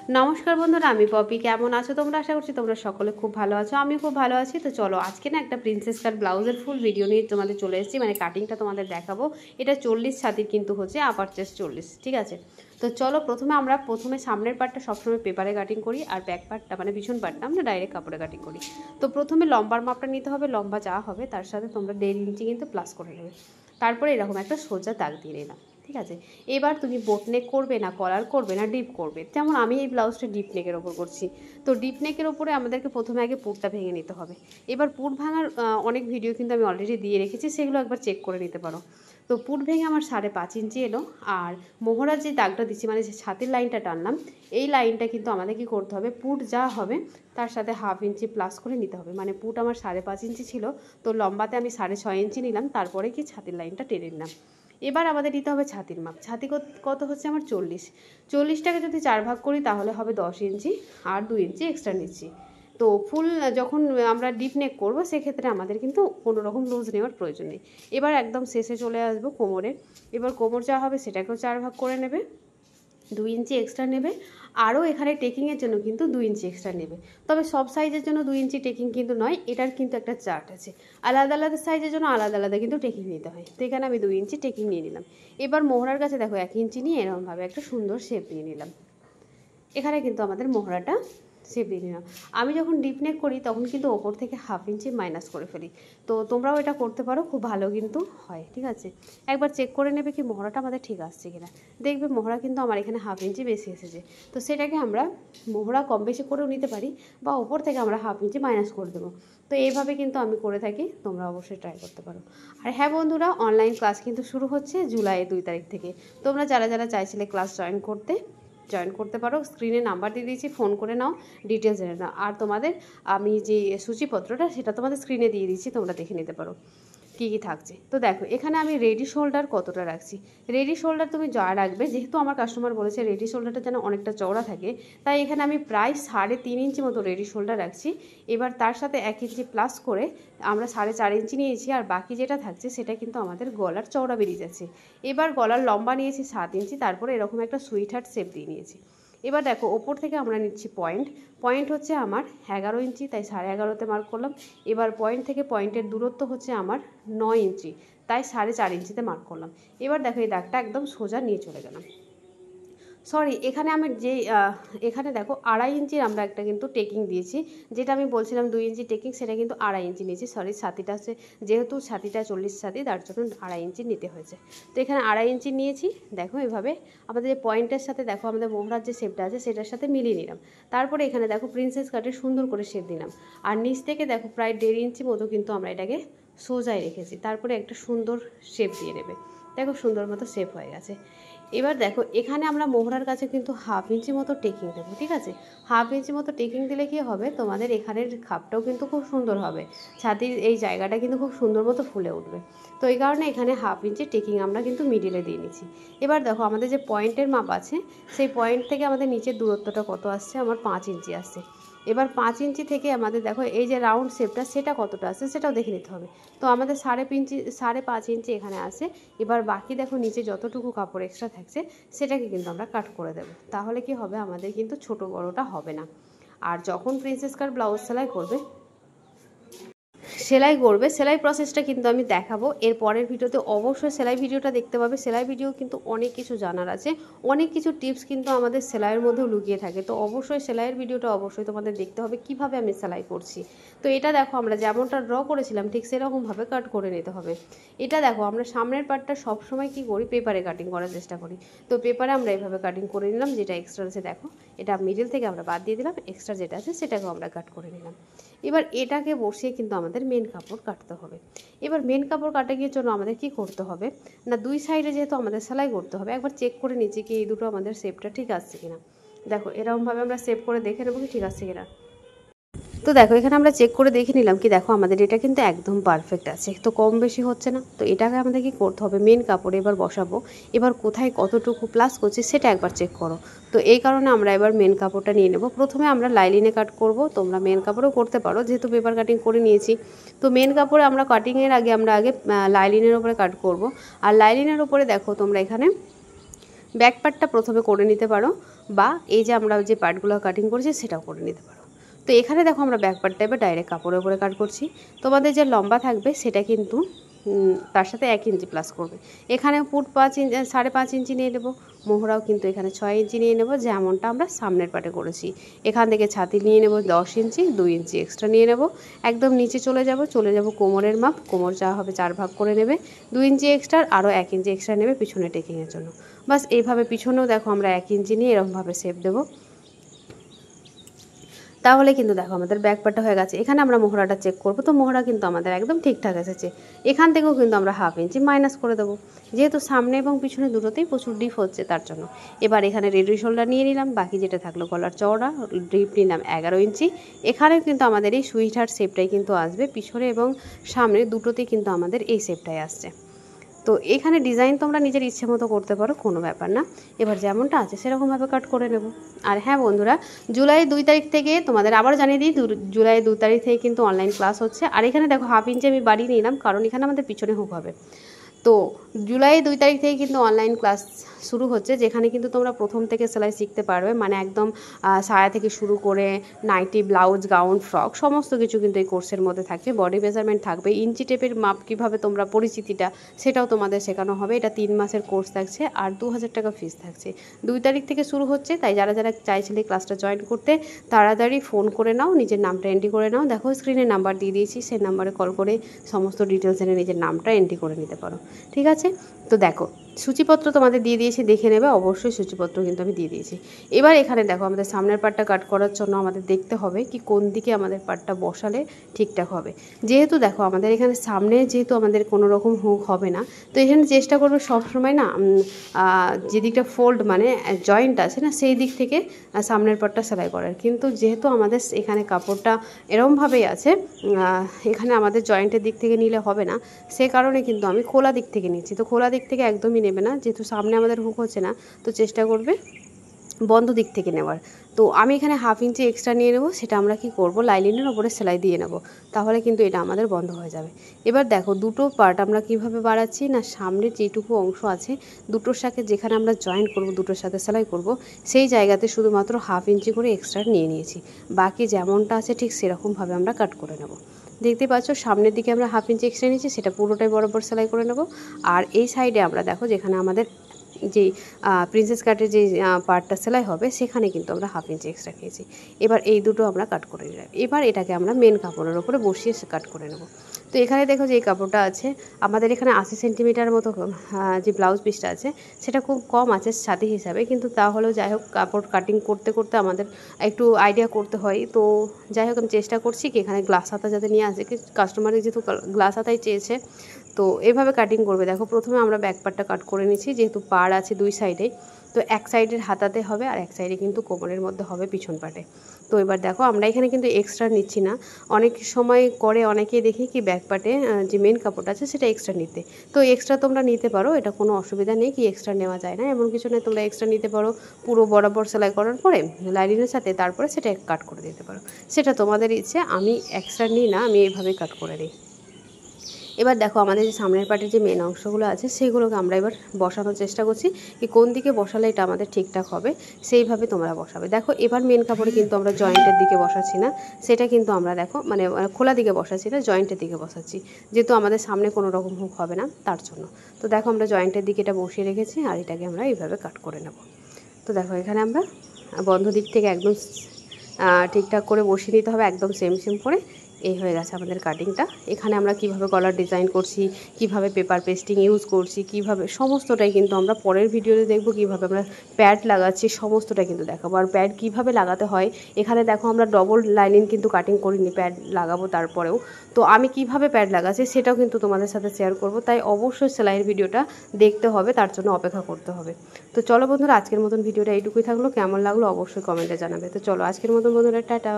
নমস্কার বন্ধুরা, আমি পপি। কেমন আছো তোমরা? আশা করছি তোমরা সকলে খুব ভালো আছো। আমি খুব ভালো আছি। তো চলো আজকে না একটা প্রিন্সেস কাট ব্লাউজের ফুল ভিডিও নিয়ে তোমাদের চলে এসেছি, মানে কাটিংটা তোমাদের দেখাবো। এটা 40 ছাতির কিন্তু হচ্ছে, আপার চেস্ট 40, ঠিক আছে। তো চলো প্রথমে সামনের পার্টটা সবসময় পেপারে কাটিং করি, আর ব্যাক পার্টটা মানে পিছন পার্টটা আমরা ডাইরেক্ট কাপড়ে কাটিং করি। তো প্রথমে লম্বার মাপটা নিতে হবে, লম্বা যা হবে তার সাথে তোমরা 1.5 ইঞ্চি কিন্তু প্লাস করে নেবে। তারপরে এরকম একটা সোজা দাগ দিয়ে নিলাম, ঠিক আছে। এবার তুমি বোট নেক করবে না কলার করবে না ডিপ করবে, যেমন আমি এই ব্লাউজটা ডিপ নেকের ওপর করছি। তো ডিপ নেকের ওপরে আমাদেরকে প্রথমে আগে পুরটা ভেঙে নিতে হবে। এবার পুর ভাঙার অনেক ভিডিও কিন্তু আমি অলরেডি দিয়ে রেখেছি, সেগুলো একবার চেক করে নিতে পারো। তো পুর ভেঙে আমার 5.5 ইঞ্চি এলো। আর মোহরার যে দাগটা দিচ্ছি, মানে যে ছাতির লাইনটা টানলাম, এই লাইনটা কিন্তু আমাদের কি করতে হবে, পুট যা হবে তার সাথে 1/2 ইঞ্চি প্লাস করে নিতে হবে। মানে পুট আমার 5.5 ইঞ্চি ছিল, তো লম্বাতে আমি 6.5 ইঞ্চি নিলাম, তারপরে কি ছাতির লাইনটা টেনে নিলাম। এবার আমাদের নিতে হবে ছাতির মাপ। ছাতি কত হচ্ছে আমার 40টাকে যদি 4 ভাগ করি তাহলে হবে 10 ইঞ্চি, আর 2 ইঞ্চি এক্সট্রা নিচ্ছি। তো ফুল যখন আমরা ডিপ নেক করবো সেক্ষেত্রে আমাদের কিন্তু কোনো রকম লুজ নেওয়ার প্রয়োজন নেই। এবার একদম শেষে চলে আসবো কোমরে। এবার কোমর যা হবে সেটাকেও 4 ভাগ করে নেবে, 2 ইঞ্চি এক্সট্রা নেবে। আরও এখানে টেকিংয়ের জন্য কিন্তু 2 ইঞ্চি এক্সট্রা নেবে। তবে সব সাইজের জন্য 2 ইঞ্চি টেকিং কিন্তু নয়, এটার কিন্তু একটা চার্ট আছে। আলাদা আলাদা সাইজের জন্য আলাদা আলাদা কিন্তু টেকিং নিতে হয়। তো এখানে আমি 2 ইঞ্চি টেকিং নিয়ে নিলাম। এবার মোহরার কাছে দেখো 1 ইঞ্চি নিয়ে এরকমভাবে একটা সুন্দর শেপ দিয়ে নিলাম। এখানে কিন্তু আমাদের মোহরাটা শেপ দিয়ে নিলাম। আমি যখন ডিপ নেক করি তখন কিন্তু ওপর থেকে 1/2 ইঞ্চি মাইনাস করে ফেলি। তো তোমরাও এটা করতে পারো, খুব ভালো কিন্তু হয়, ঠিক আছে। একবার চেক করে নেবে কি মোহরাটা আমাদের ঠিক আসছে কিনা। দেখবে মোহরা কিন্তু আমার এখানে 1/2 ইঞ্চি বেশি এসেছে। তো সেটাকে আমরা মোহরা কম বেশি করেও নিতে পারি, বা ওপর থেকে আমরা 1/2 ইঞ্চি মাইনাস করে দেবো। তো এইভাবে কিন্তু আমি করে থাকি, তোমরা অবশ্যই ট্রাই করতে পারো। আর হ্যাঁ বন্ধুরা, অনলাইন ক্লাস কিন্তু শুরু হচ্ছে জুলাই 2 তারিখ থেকে। তোমরা যারা যারা চাইছিলে ক্লাস জয়েন করতে পারো। স্ক্রিনে নাম্বার দিয়ে দিয়েছি, ফোন করে নাও, ডিটেলস জেনে নাও। আর তোমাদের আমি যে সূচিপত্রটা সেটা তোমাদের স্ক্রিনে দিয়ে দিচ্ছি, তোমরা দেখে নিতে পারো কী কী থাকছে। তো দেখো এখানে আমি রেডি শোল্ডার কতটা রাখছি। রেডি শোল্ডার তুমি যা রাখবে, যেহেতু আমার কাস্টমার বলেছে রেডি শোল্ডারটা যেন অনেকটা চওড়া থাকে, তাই এখানে আমি প্রায় 3.5 ইঞ্চি মতো রেডি শোল্ডার রাখছি। এবার তার সাথে 1 ইঞ্চি প্লাস করে আমরা 4.5 ইঞ্চি নিয়েছি, আর বাকি যেটা থাকছে সেটা কিন্তু আমাদের গলার চওড়া বেরিয়ে যাচ্ছে। এবার গলার লম্বা নিয়েছি 7 ইঞ্চি, তারপরে এরকম একটা সুইট হার্ট শেপ দিয়ে নিয়েছি। এবার দেখো ওপর থেকে আমরা নিচ্ছি পয়েন্ট হচ্ছে আমার 11 ইঞ্চি, তাই 11.5তে মার্ক করলাম। এবার পয়েন্ট থেকে পয়েন্টের দূরত্ব হচ্ছে আমার 9 ইঞ্চি, তাই 4.5 ইঞ্চিতে মার্ক করলাম। এবার দেখো এই দাগটা একদম সোজা নিয়ে চলে গেলাম। সরি, এখানে আমি এখানে দেখো 2.5 ইঞ্চির আমরা একটা কিন্তু টেকিং দিয়েছি। যেটা আমি বলছিলাম 2 ইঞ্চি টেকিং, সেটা কিন্তু 2.5 ইঞ্চি নিয়েছি। সরি, ছাতিটা আছে, যেহেতু ছাতিটা 40 ছাতি, তার জন্য 2.5 ইঞ্চি নিতে হয়েছে। তো এখানে 2.5 ইঞ্চি নিয়েছি। দেখো এভাবে আমাদের যে পয়েন্টের সাথে দেখো আমাদের মোহরার যে শেপটা আছে সেটার সাথে মিলিয়ে নিলাম। তারপরে এখানে দেখো প্রিন্সেস কাটে সুন্দর করে শেপ দিলাম। আর নিচ থেকে দেখো প্রায় 1.5 ইঞ্চি মতো কিন্তু আমরা এটাকে সোজায় রেখেছি। তারপরে একটা সুন্দর শেপ দিয়ে নেবে। দেখো সুন্দর মতো শেপ হয়ে গেছে। এবার দেখো এখানে আমরা মোহরার কাছে কিন্তু 1/2 ইঞ্চি মতো টেকিং দেবো, ঠিক আছে। 1/2 ইঞ্চি মতো টেকিং দিলে কি হবে, তোমাদের এখানের খাপটাও কিন্তু খুব সুন্দর হবে, ছাতির এই জায়গাটা কিন্তু খুব সুন্দর মতো ফুলে উঠবে। তো এই কারণে এখানে 1/2 ইঞ্চি টেকিং আমরা কিন্তু মিডিলে দিয়ে নিচ্ছি। এবার দেখো আমাদের যে পয়েন্টের মাপ আছে, সেই পয়েন্ট থেকে আমাদের নিচের দূরত্বটা কত আসছে, আমার 5 ইঞ্চি আসছে। এবার 5 ইঞ্চি থেকে আমাদের দেখো এই যে রাউন্ড শেপটা সেটা কতটা আসছে সেটাও দেখে নিতে হবে। তো আমাদের 5.5 ইঞ্চি এখানে আসে। এবার বাকি দেখো নিচে যতটুকু কাপড় এক্সট্রা থাকছে সেটাকে কিন্তু আমরা কাট করে দেবো। তাহলে কি হবে, আমাদের কিন্তু ছোট বড়টা হবে না। আর যখন প্রিন্সেস কাট ব্লাউজ সেলাই প্রসেসটা কিন্তু আমি দেখাবো এর পরের ভিডিওতে। অবশ্যই সেলাই ভিডিওটা দেখতে পাবে। সেলাই ভিডিও কিন্তু অনেক কিছু জানার আছে, অনেক কিছু টিপস কিন্তু আমাদের সেলাইয়ের মধ্যেও লুকিয়ে থাকে। তো অবশ্যই সেলাইয়ের ভিডিওটা অবশ্যই তোমাদের দেখতে হবে, কিভাবে আমি সেলাই করছি। তো এটা দেখো আমরা যেমনটা ড্র করেছিলাম ঠিক সেরকমভাবে কাট করে নিতে হবে। এটা দেখো আমরা সামনের পার্টটা সবসময় কি করি, পেপারে কাটিং করার চেষ্টা করি। তো পেপারে আমরা এইভাবে কাটিং করে নিলাম। যেটা এক্সট্রা আছে দেখো, এটা মিডল থেকে আমরা বাদ দিয়ে দিলাম, এক্সট্রা যেটা আছে সেটাকেও আমরা কাট করে নিলাম। এবার এটাকে বসিয়ে কিন্তু আমাদের মেন কাপড় কাটতে হবে। এবার মেন কাপড় কাটা গিয়ে জন্য আমাদের কি করতে হবে না, দুই সাইডে যেহেতু আমাদের সেলাই করতে হবে, একবার চেক করে নিচ্ছি কি এই দুটো আমাদের শেপটা ঠিক আসছে কিনা। দেখো এরকমভাবে আমরা শেপ করে দেখে নেবো কি ঠিক আসছে কিনা। তো দেখো এখানে আমরা চেক করে দেখে নিলাম কি, দেখো আমাদের এটা কিন্তু একদম পারফেক্ট আছে, তো কম বেশি হচ্ছে না। তো এটাকে আমাদের কি করতে হবে, মেন কাপড়ে এবার বসাবো। এবার কোথায় কতটুকু প্লাস করছি সেটা একবার চেক করো। তো এই কারণে আমরা এবার মেন কাপড়টা নিয়ে নেব। প্রথমে আমরা লাইলিনে কাট করব, তোমরা মেন কাপড়েও করতে পারো, যেহেতু পেপার কাটিং করে নিয়েছি। তো মেন কাপড়ে আমরা কাটিংয়ের আগে লাইলিনের ওপরে কাট করব। আর লাইলিনের ওপরে দেখো তোমরা এখানে ব্যাক পার্টটা প্রথমে করে নিতে পারো, বা এই যে আমরা যে পার্টগুলো কাটিং করেছি সেটাও করে নিতে পারো। তো এখানে দেখো আমরা ব্যাক পার্টটা এবার ডাইরেক্ট কাপড়ের উপরে কাট করছি। তোমাদের যে লম্বা থাকবে সেটা কিন্তু তার সাথে 1 ইঞ্চি প্লাস করবে। এখানে পুট 5 ইঞ্চি 5.5 ইঞ্চি নিয়ে নেবো, মোহরাও কিন্তু এখানে 6 ইঞ্চি নিয়ে নেবো, যেমনটা আমরা সামনের পাটে করেছি। এখান থেকে ছাতি নিয়ে নেব 10 ইঞ্চি, 2 ইঞ্চি এক্সট্রা নিয়ে নেব। একদম নিচে চলে যাব কোমরের মাপ, কোমর যা হবে 4 ভাগ করে নেবে, 2 ইঞ্চি এক্সট্রা আরও 1 ইঞ্চি এক্সট্রা নেবে পিছনে টেকিংয়ের জন্য। বাস এইভাবে পিছনেও দেখো আমরা 1 ইঞ্চি নিয়ে এরকমভাবে শেপ দেবো। তাহলে কিন্তু দেখো আমাদের ব্যাক পার্টটা হয়ে গেছে। এখানে আমরা মোহরাটা চেক করব, তো মোহরা কিন্তু আমাদের একদম ঠিকঠাক এসেছে। এখান থেকেও কিন্তু আমরা 1/2 ইঞ্চি মাইনাস করে দেবো, যেহেতু সামনে এবং পিছনে দুটোতেই প্রচুর ডিপ হচ্ছে তার জন্য। এবার এখানে রেডি শোল্ডার নিয়ে নিলাম, বাকি যেটা থাকলো গলার চওড়া ডিপ নিলাম 11 ইঞ্চি। এখানেও কিন্তু আমাদের এই সুইট হার্ট শেপটাই কিন্তু আসবে, পিছনে এবং সামনে দুটোতেই কিন্তু আমাদের এই শেপটাই আসছে। তো এখানে ডিজাইন তোমরা নিজের ইচ্ছে মতো করতে পারো, কোনো ব্যাপার না। এবার যেমনটা আছে সেরকমভাবে কাট করে নেব। আর হ্যাঁ বন্ধুরা, জুলাই 2 তারিখ থেকে তোমাদের আবার জানিয়ে দিই, জুলাই 2 তারিখ থেকে কিন্তু অনলাইন ক্লাস হচ্ছে। আর এখানে দেখো 1/2 ইঞ্চি আমি বাড়িয়ে নিলাম, কারণ এখানে আমাদের পিছনে হুক হবে। তো জুলাই 2 তারিখ থেকে কিন্তু অনলাইন ক্লাস শুরু হচ্ছে, যেখানে কিন্তু তোমরা প্রথম থেকে সেলাই শিখতে পারবে, মানে একদম সায়া থেকে শুরু করে নাইটি, ব্লাউজ, গাউন, ফ্রক সমস্ত কিছু কিন্তু এই কোর্সের মধ্যে থাকবে। বডি মেজারমেন্ট থাকবে, ইঞ্চি টেপের মাপ কীভাবে তোমরা পরিচিতিটা সেটাও তোমাদের শেখানো হবে। এটা 3 মাসের কোর্স থাকছে আর 2000 টাকা ফিস থাকছে। 2 তারিখ থেকে শুরু হচ্ছে, তাই যারা যারা চাইছিলে ক্লাসটা জয়েন করতে তাড়াতাড়ি ফোন করে নাও, নিজের নামটা এন্ট্রি করে নাও। দেখো স্ক্রিনে নাম্বার দিয়ে দিয়েছি, সেই নাম্বারে কল করে সমস্ত ডিটেলস এনে নিজের নামটা এন্ট্রি করে নিতে পারো। ঠিক আছে, তো দেখো সূচিপত্র তোমাদের দিয়ে দিয়েছি, দেখে নেবে অবশ্যই, সূচিপত্র কিন্তু আমি দিয়ে দিয়েছি। এবার এখানে দেখো আমাদের সামনের পার্টটা কাট করার জন্য আমাদের দেখতে হবে কি কোন দিকে আমাদের পার্টটা বসালে ঠিকঠাক হবে। যেহেতু দেখো আমাদের এখানে সামনে যেহেতু আমাদের কোনো রকম হুক হবে না, তো এখানে চেষ্টা করবে সবসময় না যে দিকটা ফোল্ড মানে জয়েন্ট আছে না সেই দিক থেকে সামনের পার্টটা সেলাই করার। কিন্তু যেহেতু আমাদের এখানে কাপড়টা এরমভাবেই আছে, এখানে আমাদের জয়েন্টের দিক থেকে নিলে হবে না, সে কারণে কিন্তু আমি খোলা দিক থেকে নিচ্ছি। তো খোলা দিক থেকে একদমই নেবে না, যেহেতু সামনে আমাদের হুক হচ্ছে না, তো চেষ্টা করবে বন্ধ দিক থেকে নেওয়ার। তো আমি এখানে 1/2 ইঞ্চি এক্সট্রা নিয়ে নেব, সেটা আমরা কি করব লাইলিনের ওপরে সেলাই দিয়ে নেব, তাহলে কিন্তু এটা আমাদের বন্ধ হয়ে যাবে। এবার দেখো দুটো পার্ট আমরা কিভাবে বাড়াচ্ছি না, সামনের যেটুকু অংশ আছে দুটোর সাথে যেখানে আমরা জয়েন করব, দুটোর সাথে সেলাই করব, সেই জায়গাতে শুধুমাত্র 1/2 ইঞ্চি করে এক্সট্রা নিয়ে নিয়েছি। বাকি যেমনটা আছে ঠিক সেরকমভাবে আমরা কাট করে নেব। দেখতে পাচ্ছ সামনের দিকে আমরা 1/2 ইঞ্চি এক্সট্রা নিয়েছি, সেটা পুরোটাই বরাবর সেলাই করে নেব। আর এই সাইডে আমরা দেখো যেখানে আমাদের যে প্রিন্সেস কাটের যে পার্টটা সেলাই হবে সেখানে কিন্তু আমরা 1/2 ইঞ্চি এক্সট্রা খেয়েছি। এবার এই দুটো আমরা কাট করে নিলাম। এবার এটাকে আমরা মেন কাপড়ের ওপরে বসিয়ে কাট করে নেব। তো এখানে দেখো যে এই কাপড়টা আছে আমাদের এখানে 80 সেন্টিমিটার মতো যে ব্লাউজ পিসটা আছে সেটা খুব কম আছে ছাতি হিসাবে, কিন্তু তাহলেও যাই হোক কাপড় কাটিং করতে করতে আমাদের একটু আইডিয়া করতে হয়। তো যাই হোক আমি চেষ্টা করছি কি এখানে গ্লাস হাতা যাতে নিয়ে আসে, কি কাস্টমারের যেহেতু গ্লাস হাতাই চেয়েছে, তো এইভাবে কাটিং করবে। দেখো প্রথমে আমরা ব্যাক পার্টটা কাট করে নিচ্ছি, যেহেতু পাড় আছে দুই সাইডে, তো এক সাইডের হাতাতে হবে আর এক সাইডে কিন্তু কোমরের মধ্যে হবে পিছন পাটে। তো এবার দেখো আমরা এখানে কিন্তু এক্সট্রা নিচ্ছি না, অনেক সময় করে অনেকেই দেখি কি ব্যাক পার্টে যে মেন কাপড়টা আছে সেটা এক্সট্রা নিতে। তো এক্সট্রা তোমরা নিতে পারো, এটা কোনো অসুবিধা নেই, কি এক্সট্রা নেওয়া যায় না এমন কিছু নেই, তোমরা এক্সট্রা নিতে পারো। পুরো বরাবর সেলাই করার পরে লাইনিংয়ের সাথে তারপরে সেটা কাট করে দিতে পারো, সেটা তোমাদের ইচ্ছে। আমি এক্সট্রা নিই না, আমি এইভাবেই কাট করে নিই। এবার দেখো আমাদের যে সামনের পার্টের যে মেন অংশগুলো আছে সেগুলোকে আমরা এবার বসানোর চেষ্টা করছি, কি কোন দিকে বসালে এটা আমাদের ঠিকঠাক হবে সেইভাবে তোমরা বসাবে। দেখো এবার মেন কাপড়ে কিন্তু আমরা জয়েন্টের দিকে বসাচ্ছি না, সেটা কিন্তু আমরা দেখো মানে খোলা দিকে বসাচ্ছি না, জয়েন্টের দিকে বসাচ্ছি, যেহেতু আমাদের সামনে কোনো রকম হুক হবে না তার জন্য। তো দেখো আমরা জয়েন্টের দিকে এটা বসিয়ে রেখেছি আর এটাকে আমরা এইভাবে কাট করে নেব। তো দেখো এখানে আমরা বন্ধ দিক থেকে একদম ঠিকঠাক করে বসিয়ে দিতে হবে, একদম সেম করে। এই হয়ে গেছে আমাদের কাটিংটা। এখানে আমরা কিভাবে গলার ডিজাইন করছি, কিভাবে পেপার পেস্টিং ইউজ করছি, কিভাবে সমস্তটাই কিন্তু আমরা পরের ভিডিওতে দেখব। কিভাবে আমরা প্যাড লাগাচ্ছি সমস্তটাই কিন্তু দেখাবো, আর প্যাড কিভাবে লাগাতে হয়। এখানে দেখো আমরা ডবল লাইনিং কিন্তু কাটিং করিনি, প্যাড লাগাবো তারপরেও। তো আমি কিভাবে প্যাড লাগাচ্ছি সেটাও কিন্তু তোমাদের সাথে শেয়ার করব, তাই অবশ্যই সেলাইয়ের ভিডিওটা দেখতে হবে, তার জন্য অপেক্ষা করতে হবে। তো চলো বন্ধুরা, আজকের মতন ভিডিওটা এইটুকুই থাকলো, কেমন লাগলো অবশ্যই কমেন্টে জানাবে। তো চলো আজকের মতন বন্ধুরা, টাটা।